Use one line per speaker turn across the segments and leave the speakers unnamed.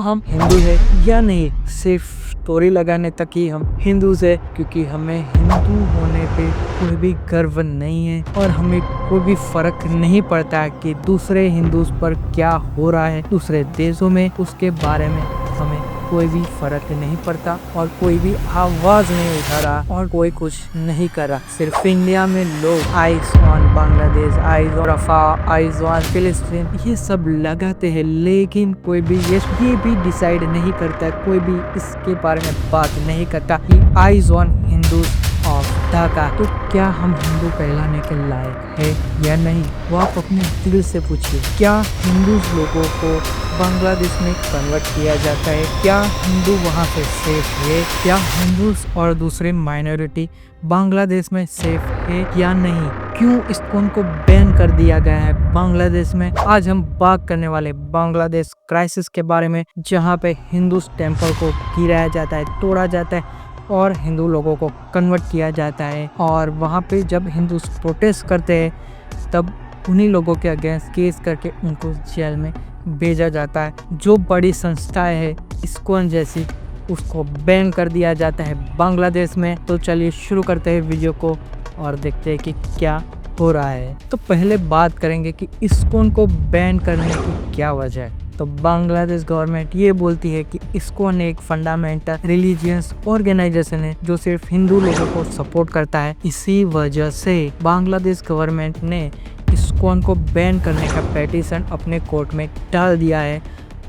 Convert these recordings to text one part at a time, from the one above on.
हम हिंदू है या नहीं, सिर्फ स्टोरी लगाने तक ही हम हिंदूज है, क्योंकि हमें हिंदू होने पे कोई भी गर्व नहीं है और हमें कोई भी फर्क नहीं पड़ता है कि दूसरे हिंदूज पर क्या हो रहा है दूसरे देशों में, उसके बारे में हमें कोई भी फर्क नहीं पड़ता और कोई भी आवाज नहीं उठा रहा और कोई कुछ नहीं कर रहा। सिर्फ इंडिया में लोग eyes on Bangladesh, eyes on Rafah, eyes on फिलिस्तीन ये सब लगाते हैं, लेकिन कोई भी ये भी डिसाइड नहीं करता, कोई भी इसके बारे में बात नहीं करता कि eyes on Hindus of Dhaka. तो क्या हम हिंदू कहलाने के लायक है या नहीं, वो आप अपने दिल से पूछिए। क्या हिंदूज लोगों को बांग्लादेश में कन्वर्ट किया जाता है? क्या हिंदू वहाँ पे सेफ है? क्या हिंदूज और दूसरे माइनॉरिटी बांग्लादेश में सेफ है या नहीं? क्यों इस्कॉन को बैन कर दिया गया है बांग्लादेश में? आज हम बात करने वाले बांग्लादेश क्राइसिस के बारे में, जहाँ पे हिंदूज टेम्पल को गिराया जाता है, तोड़ा जाता है और हिंदू लोगों को कन्वर्ट किया जाता है। और वहाँ पे जब हिंदूज प्रोटेस्ट करते हैं तब उन्हीं लोगों के अगेंस्ट केस करके उनको जेल में भेजा जाता है। जो बड़ी संस्थाएं है इस्कॉन जैसी, उसको बैन कर दिया जाता है बांग्लादेश में। तो चलिए शुरू करते हैं वीडियो को और देखते हैं कि क्या हो रहा है। तो पहले बात करेंगे कि इस्कॉन को बैन करने की क्या वजह है। तो बांग्लादेश गवर्नमेंट ये बोलती है कि इस्कॉन एक फंडामेंटल रिलीजियस ऑर्गेनाइजेशन है जो सिर्फ हिंदू लोगों को सपोर्ट करता है। इसी वजह से बांग्लादेश गवर्नमेंट ने इस्कॉन को बैन करने का पेटिशन अपने कोर्ट में डाल दिया है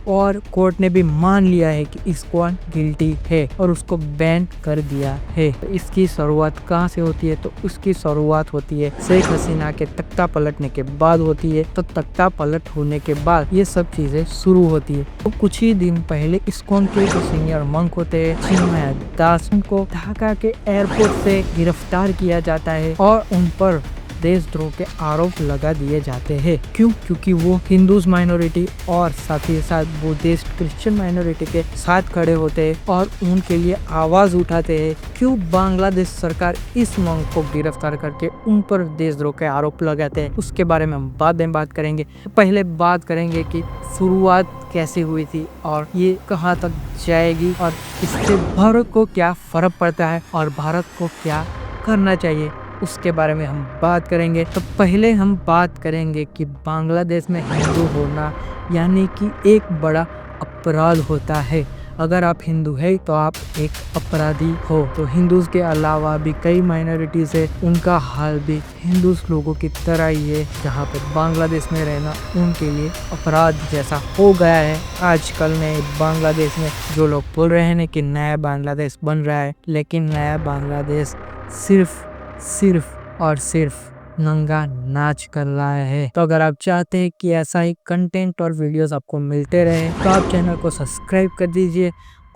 और कोर्ट ने भी मान लिया है कि इस्कॉन गिल्टी है और उसको बैन कर दिया है। तो इसकी शुरुआत कहाँ से होती है? तो उसकी शुरुआत होती है शेख हसीना के तख्ता पलटने के बाद होती है। तो तख्ता पलट होने के बाद ये सब चीजें शुरू होती है। तो कुछ ही दिन पहले इस्कॉन के जो सीनियर मंक होते हैं चिन्मय दास, उनको ढाका के एयरपोर्ट से गिरफ्तार किया जाता है और उन पर देशद्रोह के आरोप लगा दिए जाते हैं। क्यों? क्योंकि वो हिंदूज माइनॉरिटी और साथ ही साथ बुद्धिस्ट क्रिश्चियन माइनॉरिटी के साथ खड़े होते हैं और उनके लिए आवाज उठाते हैं। क्यों बांग्लादेश सरकार इस मंग को गिरफ्तार करके उन पर देशद्रोह के आरोप लगाते हैं, उसके बारे में हम बाद में बात करेंगे। पहले बात करेंगे कि शुरुआत कैसे हुई थी और ये कहाँ तक जाएगी और इससे भारत को क्या फर्क पड़ता है और भारत को क्या करना चाहिए, उसके बारे में हम बात करेंगे। तो पहले हम बात करेंगे कि बांग्लादेश में हिंदू होना यानी कि एक बड़ा अपराध होता है। अगर आप हिंदू है तो आप एक अपराधी हो। तो हिंदूज के अलावा भी कई माइनॉरिटीज है, उनका हाल भी हिंदूज लोगों की तरह ही है, जहाँ पे बांग्लादेश में रहना उनके लिए अपराध जैसा हो गया है। आजकल में बांग्लादेश में जो लोग बोल रहे हैं कि नया बांग्लादेश बन रहा है, लेकिन नया बांग्लादेश सिर्फ और सिर्फ नंगा नाच कर रहा है। तो अगर आप चाहते हैं कि ऐसा ही कंटेंट और वीडियोस आपको मिलते रहे तो आप चैनल को सब्सक्राइब कर दीजिए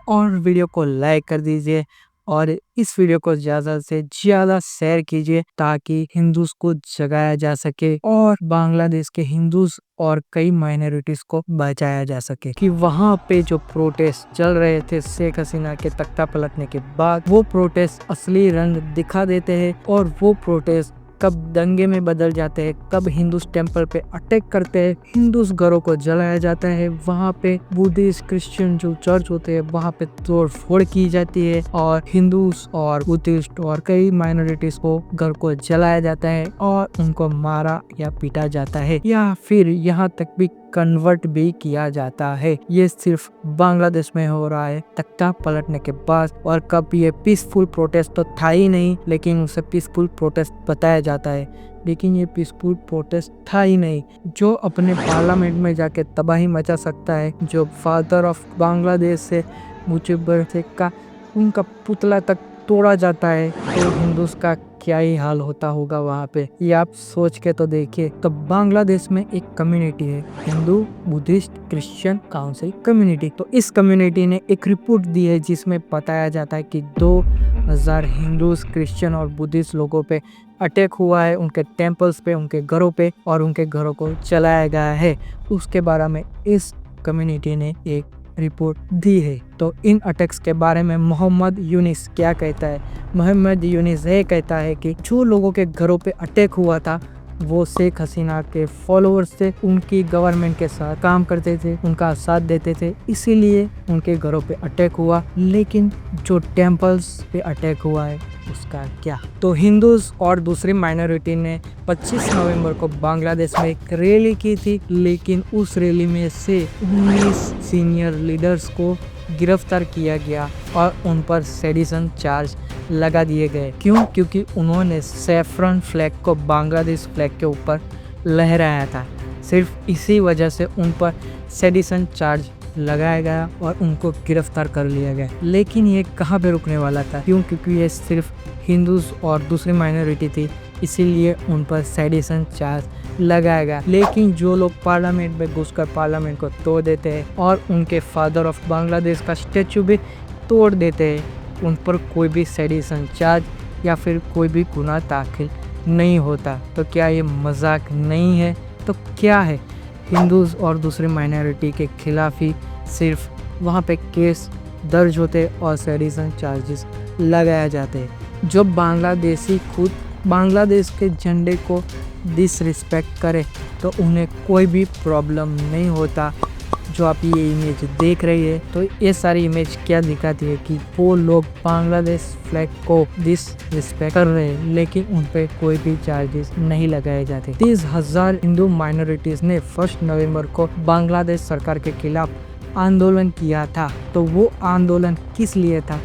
और वीडियो को लाइक कर दीजिए और इस वीडियो को ज़्यादा से ज़्यादा शेयर कीजिए ताकि हिंदूज को जगाया जा सके और बांग्लादेश के हिंदूज और कई माइनॉरिटीज को बचाया जा सके। कि वहाँ पे जो प्रोटेस्ट चल रहे थे शेख हसीना के तख्ता पलटने के बाद, वो प्रोटेस्ट असली रंग दिखा देते हैं और वो प्रोटेस्ट कब दंगे में बदल जाते हैं, कब हिंदूज टेम्पल पे अटैक करते हैं, हिंदूज घरों को जलाया जाता है, वहाँ पे बुद्धिस्ट क्रिश्चियन जो चर्च होते हैं वहाँ पे तोड़ फोड़ की जाती है और हिंदूज और बुद्धिस्ट और कई माइनॉरिटीज को घर को जलाया जाता है और उनको मारा या पीटा जाता है या फिर यहाँ तक भी कन्वर्ट भी किया जाता है। ये सिर्फ बांग्लादेश में हो रहा है तख्ता पलटने के बाद। और कब ये पीसफुल प्रोटेस्ट तो था ही नहीं, लेकिन उसे पीसफुल प्रोटेस्ट बताया जाता है, लेकिन ये पीसफुल प्रोटेस्ट था ही नहीं। जो अपने पार्लियामेंट में जाके तबाही मचा सकता है, जो फादर ऑफ बांग्लादेश से मुजिबुर शेख का उनका पुतला तक तोड़ा जाता है, तो हिंदूज का क्या ही हाल होता होगा वहाँ पे, ये आप सोच के तो देखिए। तो बांग्लादेश में एक कम्युनिटी है, Hindu Buddhist Christian council community. तो इस कम्युनिटी ने एक रिपोर्ट दी है जिसमें बताया जाता है कि 2000 हिंदूज क्रिश्चियन और बुद्धिस्ट लोगों पे अटैक हुआ है, उनके टेम्पल्स पे, उनके घरों पे, और उनके घरों को जलाया गया है। उसके बारे में इस कम्युनिटी ने एक रिपोर्ट दी है। तो इन अटैक्स के बारे में मोहम्मद यूनिस क्या कहता है? मोहम्मद यूनिस ये कहता है कि जो लोगों के घरों पे अटैक हुआ था वो शेख हसीना के फॉलोअर्स थे, उनकी गवर्नमेंट के साथ काम करते थे, उनका साथ देते थे, इसीलिए उनके घरों पे अटैक हुआ। लेकिन जो टेम्पल्स पे अटैक हुआ है उसका क्या? तो हिंदूज और दूसरी माइनॉरिटी ने 25 नवंबर को बांग्लादेश में एक रैली की थी, लेकिन उस रैली में से 19 सीनियर लीडर्स को गिरफ्तार किया गया और उन पर सेडिशन चार्ज लगा दिए गए। क्यों? क्योंकि उन्होंने सैफरन फ्लैग को बांग्लादेश फ्लैग के ऊपर लहराया था। सिर्फ इसी वजह से उन पर सेडिशन चार्ज लगाया गया और उनको गिरफ्तार कर लिया गया। लेकिन ये कहाँ पे रुकने वाला था? क्यों? क्योंकि ये सिर्फ हिंदूज और दूसरी माइनॉरिटी थी, इसीलिए उन पर सेडिशन चार्ज लगाया गया। लेकिन जो लोग पार्लियामेंट में घुसकर पार्लियामेंट को तोड़ देते हैं और उनके फादर ऑफ बांग्लादेश का स्टैचू भी तोड़ देते हैं, उन पर कोई भी सेडिशन चार्ज या फिर कोई भी गुनाह दाखिल नहीं होता। तो क्या ये मजाक नहीं है? तो क्या है? हिंदूज और दूसरी माइनॉरिटी के खिलाफ ही सिर्फ वहाँ पे केस दर्ज होते और सेडिशन चार्जेस लगाया जाते। जो बांग्लादेशी खुद बांग्लादेश के झंडे को डिसरिस्पेक्ट करे तो उन्हें कोई भी प्रॉब्लम नहीं होता। जो आप ये इमेज देख रही है, तो ये सारी इमेज क्या दिखाती है कि वो लोग बांग्लादेश फ्लैग को डिसरिस्पेक्ट कर रहे हैं, लेकिन उन पे कोई भी चार्जेस नहीं लगाए जाते। 30,000 हिंदू माइनॉरिटीज ने 1 नवंबर को बांग्लादेश सरकार के खिलाफ आंदोलन किया था। तो वो आंदोलन किस लिए था?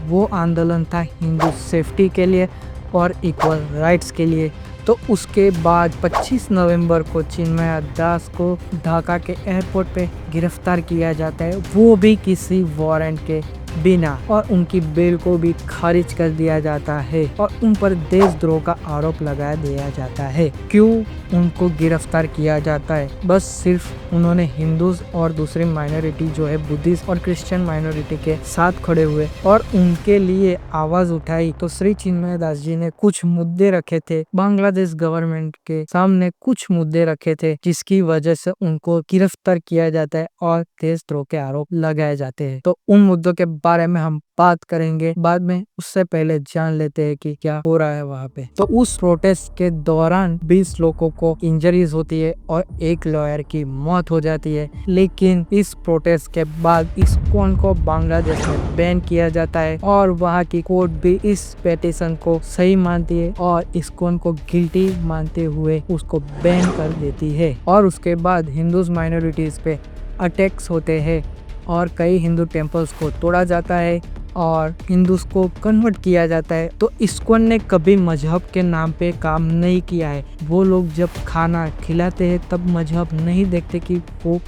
वो आंदोलन था हिंदू सेफ्टी के लिए और इक्वल राइट्स के लिए। तो उसके बाद 25 नवंबर को चिन्मय दास को ढाका के एयरपोर्ट पे गिरफ्तार किया जाता है, वो भी किसी वारंट के बिना, और उनकी बेल को भी खारिज कर दिया जाता है और उन पर देशद्रोह का आरोप लगा दिया जाता है। क्यों उनको गिरफ्तार किया जाता है? बस सिर्फ उन्होंने हिंदूज और दूसरी माइनॉरिटी जो है बुद्धिस्ट और क्रिश्चियन माइनॉरिटी के साथ खड़े हुए और उनके लिए आवाज उठाई। तो श्री चिन्मय दास जी ने कुछ मुद्दे रखे थे, बांग्लादेश गवर्नमेंट के सामने कुछ मुद्दे रखे थे, जिसकी वजह से उनको गिरफ्तार किया जाता है और देशद्रोह के आरोप लगाए जाते हैं। तो उन मुद्दों के बारे में हम बात करेंगे बाद में, उससे पहले जान लेते हैं कि क्या हो रहा है वहाँ पे। तो उस प्रोटेस्ट के दौरान 20 लोगों को इंजरीज होती है और एक लॉयर की मौत हो जाती है। लेकिन इस प्रोटेस्ट के बाद इस्कॉन को बांग्लादेश में बैन किया जाता है और वहाँ की कोर्ट भी इस पेटिशन को सही मानती है और इस्कॉन को गिल्टी मानते हुए उसको बैन कर देती है। और उसके बाद हिंदूज माइनॉरिटीज पे अटैक्स होते हैं और कई हिंदू टेम्पल्स को तोड़ा जाता है और हिंदूज को कन्वर्ट किया जाता है। तो इस्कॉन ने कभी मजहब के नाम पे काम नहीं किया है। वो लोग जब खाना खिलाते हैं तब मजहब नहीं देखते कि वो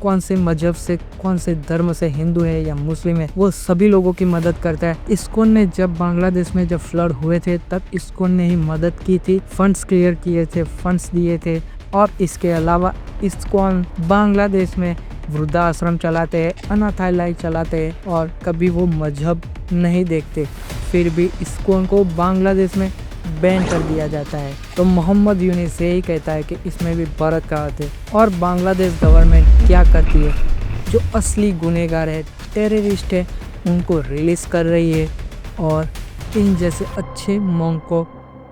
कौन से मजहब से, कौन से धर्म से, हिंदू है या मुस्लिम है, वो सभी लोगों की मदद करता है। इस्कॉन ने जब बांग्लादेश में जब फ्लड हुए थे तब इस्कॉन ने ही मदद की थी, फंड्स क्लियर किए थे, फंड्स दिए थे। और इसके अलावा इस्कॉन बांग्लादेश में वृद्धाश्रम चलाते हैं, अनाथालय चलाते हैं और कभी वो मजहब नहीं देखते। फिर भी इस्कॉन को बांग्लादेश में बैन कर दिया जाता है। तो मोहम्मद यूनिस यही कहता है कि इसमें भी भारत का हाथ है। और बांग्लादेश गवर्नमेंट क्या करती है? जो असली गुनहगार है, टेररिस्ट है, उनको रिलीज कर रही है और इन जैसे अच्छे मोंग को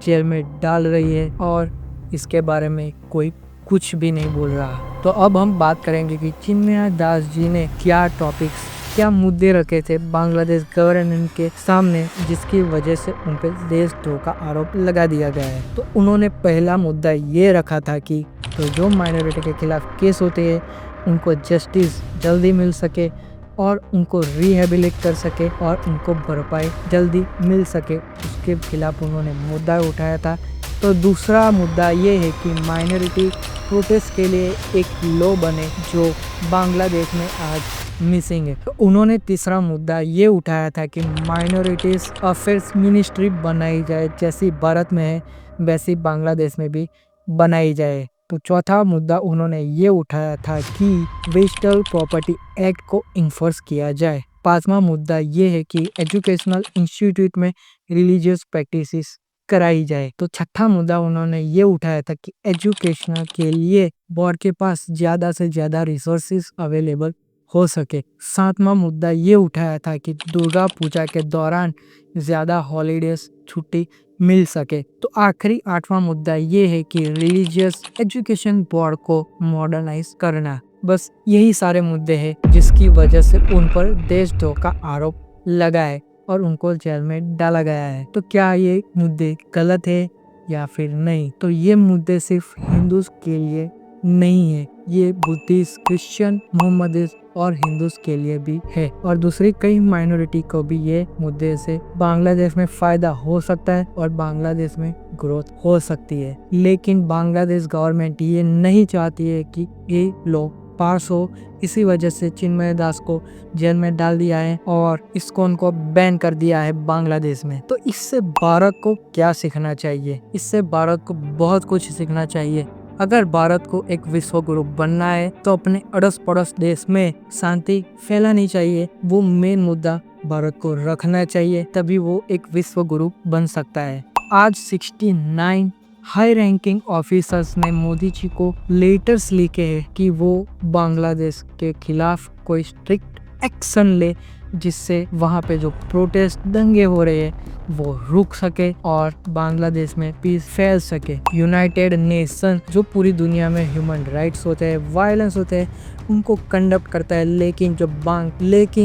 जेल में डाल रही है और इसके बारे में कोई कुछ भी नहीं बोल रहा। तो अब हम बात करेंगे कि चिन्मय दास जी ने क्या टॉपिक्स, क्या मुद्दे रखे थे बांग्लादेश गवर्नमेंट के सामने, जिसकी वजह से उन पर देशद्रोह का आरोप लगा दिया गया है। तो उन्होंने पहला मुद्दा ये रखा था कि तो जो माइनॉरिटी के खिलाफ केस होते हैं उनको जस्टिस जल्दी मिल सके और उनको रिहेबिलिट कर सके और उनको भरपाई जल्दी मिल सके, उसके खिलाफ उन्होंने मुद्दा उठाया था। तो दूसरा मुद्दा ये है कि माइनॉरिटी प्रोटेस्ट के लिए एक लॉ बने जो बांग्लादेश में आज मिसिंग है। तो उन्होंने तीसरा मुद्दा ये उठाया था कि माइनॉरिटीज अफेयर्स मिनिस्ट्री बनाई जाए, जैसी भारत में है वैसी बांग्लादेश में भी बनाई जाए। तो चौथा मुद्दा उन्होंने ये उठाया था कि वेस्टल प्रॉपर्टी एक्ट को इन्फोर्स किया जाए। पांचवा मुद्दा ये है कि एजुकेशनल इंस्टीट्यूट में रिलीजियस प्रैक्टिसेस कराई जाए। तो छठा मुद्दा उन्होंने ये उठाया था कि एजुकेशन के लिए बोर्ड के पास ज़्यादा से ज़्यादा रिसोर्सेज अवेलेबल हो सके। सातवां मुद्दा ये उठाया था कि दुर्गा पूजा के दौरान ज़्यादा हॉलीडेज छुट्टी मिल सके। तो आखिरी 8वां मुद्दा ये है कि रिलीजियस एजुकेशन बोर्ड को मॉडर्नाइज करना। बस यही सारे मुद्दे हैं जिसकी वजह से उन पर देशद्रोह का आरोप लगा है और उनको जेल में डाला गया है। तो क्या ये मुद्दे गलत है या फिर नहीं? तो ये मुद्दे सिर्फ हिंदूज के लिए नहीं है, ये बुद्धिस्ट, क्रिश्चियन, मोहम्मदीज और हिंदूज के लिए भी है और दूसरी कई माइनॉरिटी को भी ये मुद्दे से बांग्लादेश में फायदा हो सकता है और बांग्लादेश में ग्रोथ हो सकती है। लेकिन बांग्लादेश गवर्नमेंट ये नहीं चाहती है कि ये लोग पास हो, इसी वजह से चिन्मय दास को जेल में डाल दिया है और इस्कॉन को बैन कर दिया है बांग्लादेश में। तो इससे भारत को क्या सीखना चाहिए? इससे भारत को बहुत कुछ सीखना चाहिए। अगर भारत को एक विश्व गुरु बनना है तो अपने अड़ोस पड़ोस देश में शांति फैलानी चाहिए, वो मेन मुद्दा भारत को रखना चाहिए, तभी वो एक विश्व गुरु बन सकता है। आज 69 हाई रैंकिंग ऑफिसर्स ने मोदी जी को लेटर्स लिखे हैं कि वो बांग्लादेश के खिलाफ कोई स्ट्रिक्ट एक्शन ले, जिससे वहाँ पे जो प्रोटेस्ट दंगे हो रहे हैं वो रुक सके और बांग्लादेश में पीस फैल सके। यूनाइटेड नेशन जो पूरी दुनिया में ह्यूमन राइट्स होते हैं, वायलेंस होते हैं, उनको कंडक्ट करता है, लेकिन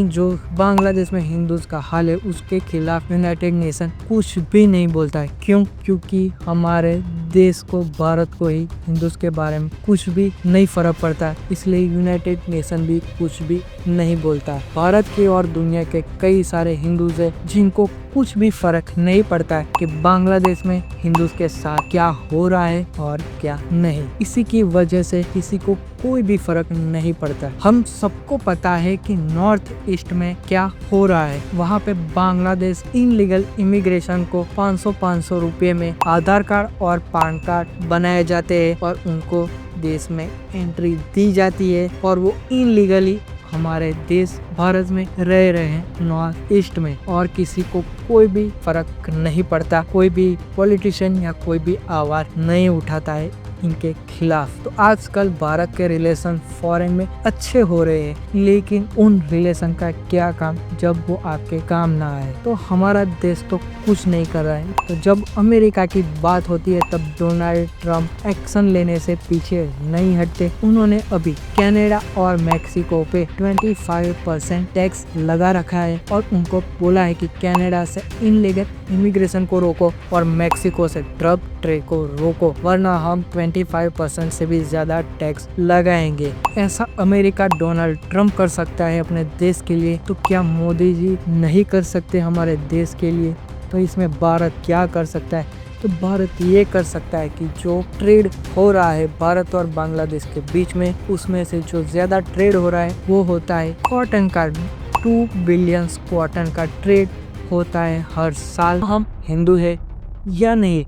जो बांग्लादेश में हिंदूज का हाल है उसके खिलाफ यूनाइटेड नेशन कुछ भी नहीं बोलता है। क्यों? क्योंकि हमारे देश को, भारत को ही हिंदूज के बारे में कुछ भी नहीं फर्क पड़ता, इसलिए यूनाइटेड नेशन भी कुछ भी नहीं बोलता। भारत के और दुनिया के कई सारे हिंदूज है जिनको कुछ भी फर्क नहीं पड़ता है कि बांग्लादेश में हिंदूज के साथ क्या हो रहा है और क्या नहीं। इसी की वजह से किसी को कोई भी फर्क नहीं पड़ता। हम सबको पता है कि नॉर्थ ईस्ट में क्या हो रहा है। वहाँ पे बांग्लादेश इनलीगल इमिग्रेशन को 500 रुपए में आधार कार्ड और पैन कार्ड बनाए जाते हैं और उनको देश में एंट्री दी जाती है और वो इनलीगली हमारे देश भारत में रह रहे हैं नॉर्थ ईस्ट में, और किसी को कोई भी फर्क नहीं पड़ता। कोई भी पॉलिटिशियन या कोई भी आवाज नहीं उठाता है इनके खिलाफ। तो आजकल भारत के रिलेशन फॉरेन में अच्छे हो रहे हैं, लेकिन उन रिलेशन का क्या काम जब वो आपके काम ना आए। तो हमारा देश तो कुछ नहीं कर रहा है। तो जब अमेरिका की बात होती है तब डोनाल्ड ट्रम्प एक्शन लेने से पीछे नहीं हटते। उन्होंने अभी कनाडा और मेक्सिको पे 25% टैक्स लगा रखा है और उनको बोला है कि कनाडा से इनलीगल इमिग्रेशन को रोको और मेक्सिको से ड्रग ट्रेड को रोको, वरना हम 25% से भी ज्यादा टैक्स लगाएंगे। ऐसा अमेरिका डोनाल्ड ट्रम्प कर सकता है अपने देश के लिए, तो क्या मोदी जी नहीं कर सकते हमारे देश के लिए? तो इसमें भारत क्या कर सकता है? तो भारत ये कर सकता है कि जो ट्रेड हो रहा है भारत और बांग्लादेश के बीच में, उसमें से जो ज्यादा ट्रेड हो रहा है वो होता है कॉटन का। 2 बिलियन कॉटन का ट्रेड होता है हर साल। हम हिंदू है या नहीं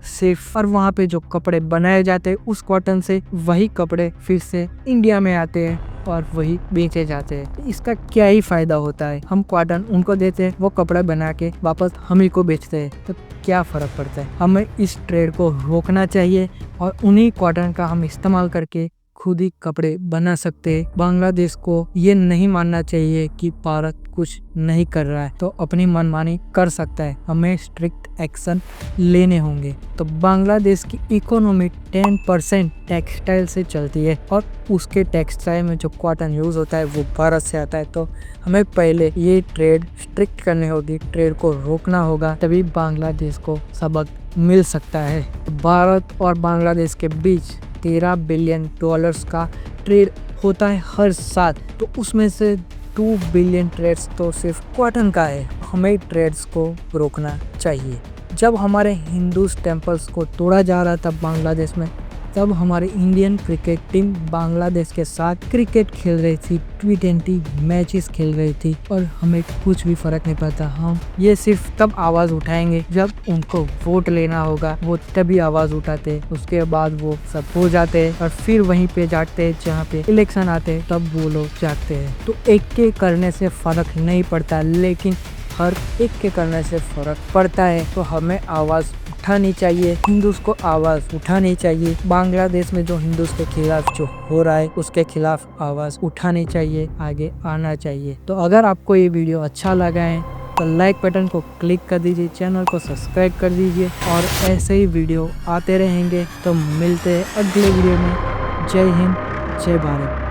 सिर्फ, और वहाँ पे जो कपड़े बनाए जाते हैं उस कॉटन से वही कपड़े फिर से इंडिया में आते हैं और वही बेचे जाते हैं। इसका क्या ही फायदा होता है? हम कॉटन उनको देते हैं, वो कपड़ा बना के वापस हम ही को बेचते हैं, तो क्या फर्क पड़ता है? हमें इस ट्रेड को रोकना चाहिए और उन्हीं कॉटन का हम इस्तेमाल करके खुद ही कपड़े बना सकते हैं। बांग्लादेश को ये नहीं मानना चाहिए कि भारत कुछ नहीं कर रहा है तो अपनी मनमानी कर सकता है। हमें स्ट्रिक्ट एक्शन लेने होंगे। तो बांग्लादेश की इकोनॉमी 10% टेक्सटाइल से चलती है और उसके टेक्सटाइल में जो कॉटन यूज होता है वो भारत से आता है। तो हमें पहले ये ट्रेड स्ट्रिक्ट करनी होगी, ट्रेड को रोकना होगा, तभी बांग्लादेश को सबक मिल सकता है। भारत और बांग्लादेश के बीच $13 बिलियन का ट्रेड होता है हर साल, तो उसमें से 2 बिलियन ट्रेड्स तो सिर्फ कॉटन का है। हमें ट्रेड्स को रोकना चाहिए। जब हमारे हिंदूज टेम्पल्स को तोड़ा जा रहा था बांग्लादेश में, तब हमारी इंडियन क्रिकेट टीम बांग्लादेश के साथ क्रिकेट खेल रही थी, T20 मैचेस खेल रही थी और हमें कुछ भी फर्क नहीं पड़ता। हम ये सिर्फ तब आवाज उठाएंगे जब उनको वोट लेना होगा, वो तभी आवाज उठाते, उसके बाद वो सब हो जाते हैं और फिर वहीं पे जाते हैं जहाँ पे इलेक्शन आते हैं तब वो लोग जाते हैं। तो एक के करने से फर्क नहीं पड़ता, लेकिन हर एक के करने से फर्क पड़ता है। तो हमें आवाज उठानी चाहिए, हिंदूज को आवाज उठानी चाहिए। बांग्लादेश में जो हिंदूज के खिलाफ जो हो रहा है उसके खिलाफ आवाज उठानी चाहिए, आगे आना चाहिए। तो अगर आपको ये वीडियो अच्छा लगा है तो लाइक बटन को क्लिक कर दीजिए, चैनल को सब्सक्राइब कर दीजिए और ऐसे ही वीडियो आते रहेंगे। तो मिलते हैं अगले वीडियो में। जय हिंद, जय भारत।